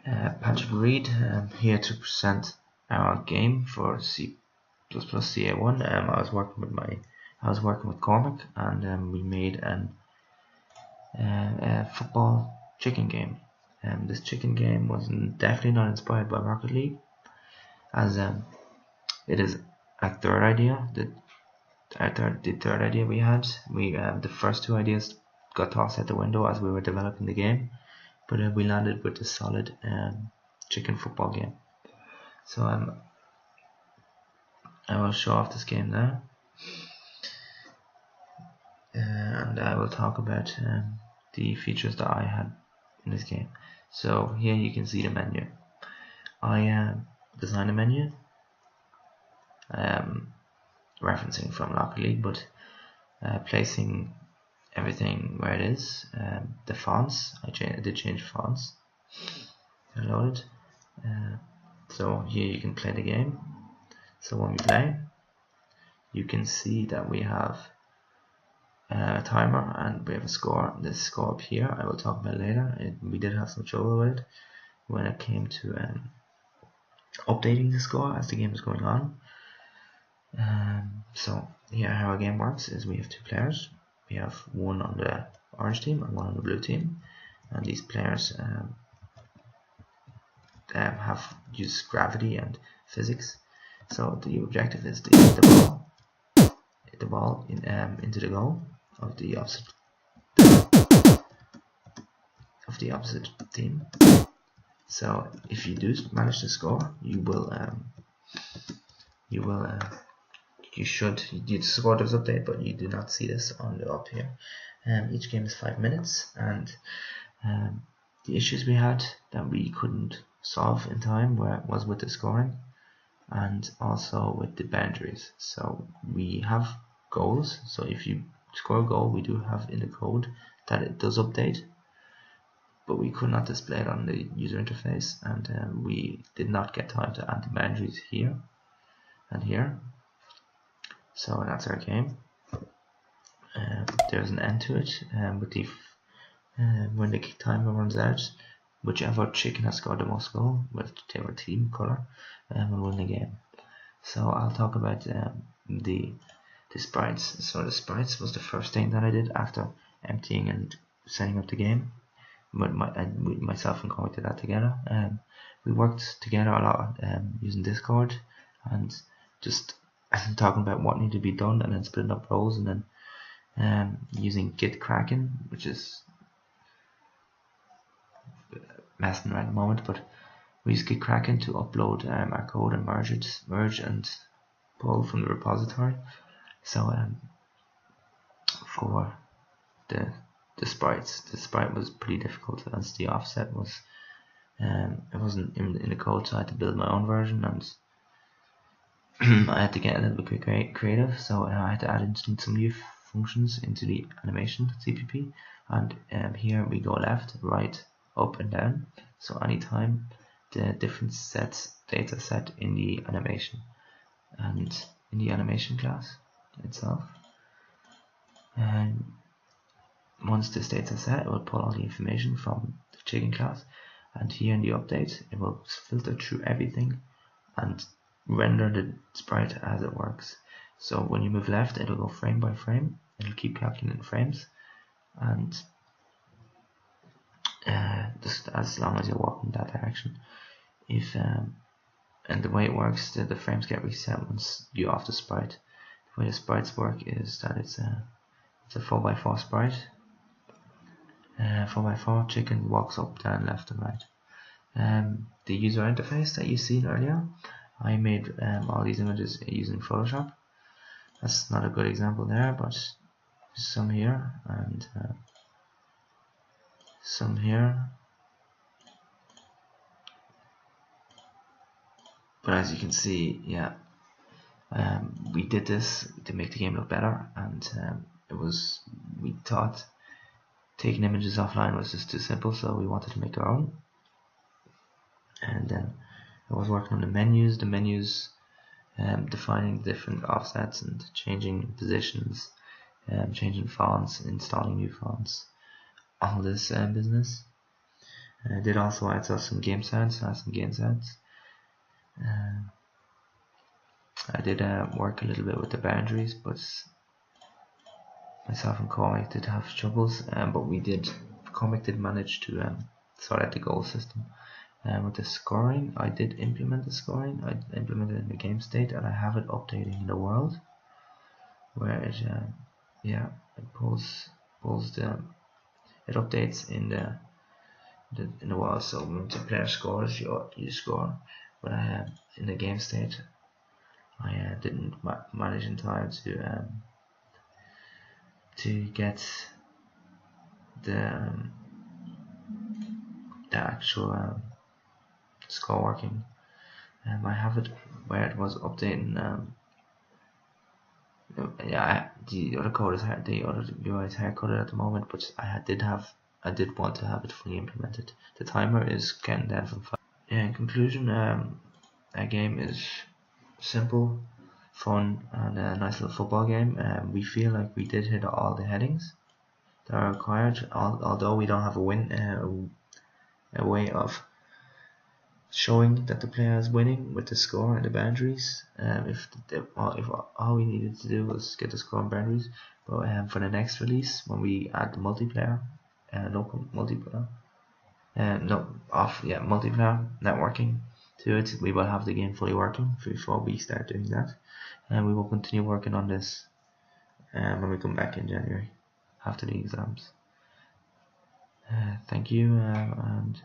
PatrickReid, here to present our game for C++ CA1. I was working with Cormac, and we made a football chicken game. This chicken game was definitely not inspired by Rocket League, as it is a third idea. The third idea we had, the first two ideas got tossed out the window as we were developing the game, but we landed with a solid chicken football game. So I will show off this game now, and I will talk about the features that I had in this game. So here you can see the menu. I designed a menu referencing from Rocket League, but placing everything where it is. The fonts, I did change fonts. I loaded. So here you can play the game. So when we play, you can see that we have a timer and we have a score. This score up here, I will talk about later. We did have some trouble with it when it came to updating the score as the game is going on. So here how our game works is we have two players. We have one on the orange team and one on the blue team, and these players have used gravity and physics. So the objective is to hit the ball into the goal of the opposite team. So if you do manage to score, the score does update, but you do not see this on the up here. Each game is 5 minutes, and the issues we had that we couldn't solve in time was with the scoring and also with the boundaries. So we have goals, so if you score a goal, we do have in the code that it does update, but we could not display it on the user interface, and we did not get time to add the boundaries here and here. So that's our game. There's an end to it, but when the timer runs out, whichever chicken has scored the most goal, whichever team color, will win the game. So I'll talk about the sprites. So the sprites was the first thing that I did after emptying and setting up the game. But myself and Corey did that together. We worked together a lot using Discord and just talking about what needed to be done, and then splitting up roles, and then using Git Kraken, which is messing right at the moment, but we use Git Kraken to upload our code and merge and pull from the repository. So for the sprites, the sprite was pretty difficult as the offset was it wasn't in the code, so I had to build my own version, and I had to get a little bit creative, so I had to add in some new functions into the animation CPP, and here we go left, right, up and down, so anytime the different data set in the animation and in the animation class itself, and once this data set, it will pull all the information from the chicken class, and here in the update it will filter through everything and render the sprite as it works. So when you move left, it'll go frame by frame, it'll keep calculating frames, and just as long as you're walking in that direction. If and the way it works, the frames get reset once you're off the sprite. The way the sprites work is that it's a 4x4 sprite. 4x4 chicken walks up, down, left and right. The user interface that you seen earlier, I made all these images using Photoshop. That's not a good example there, but some here and some here. But as you can see, yeah, we did this to make the game look better, and we thought taking images offline was just too simple, so we wanted to make our own. And then I was working on the menus, defining different offsets and changing positions, changing fonts, installing new fonts, all this business. I did also add some game sounds. I did work a little bit with the boundaries, but myself and Cormac did have troubles. Cormac did manage to sort out the goal system. With the scoring, I did implement the scoring. I implemented it in the game state, and I have it updating in the world, where it it updates in the world. So when the player scores, you score. But in the game state, I didn't manage in time to get the actual score working. I have it where it was updating. The other code is hard. The other UI is hard coded at the moment, but I did want to have it fully implemented. The timer is counting down from 5. In conclusion, our game is simple, fun, and a nice little football game. We feel like we did hit all the headings that are required, although we don't have a way of showing that the player is winning with the score and the boundaries. If all we needed to do was get the score and boundaries, but for the next release, when we add the multiplayer, multiplayer networking to it, we will have the game fully working before we start doing that, and we will continue working on this when we come back in January after the exams. Thank you, and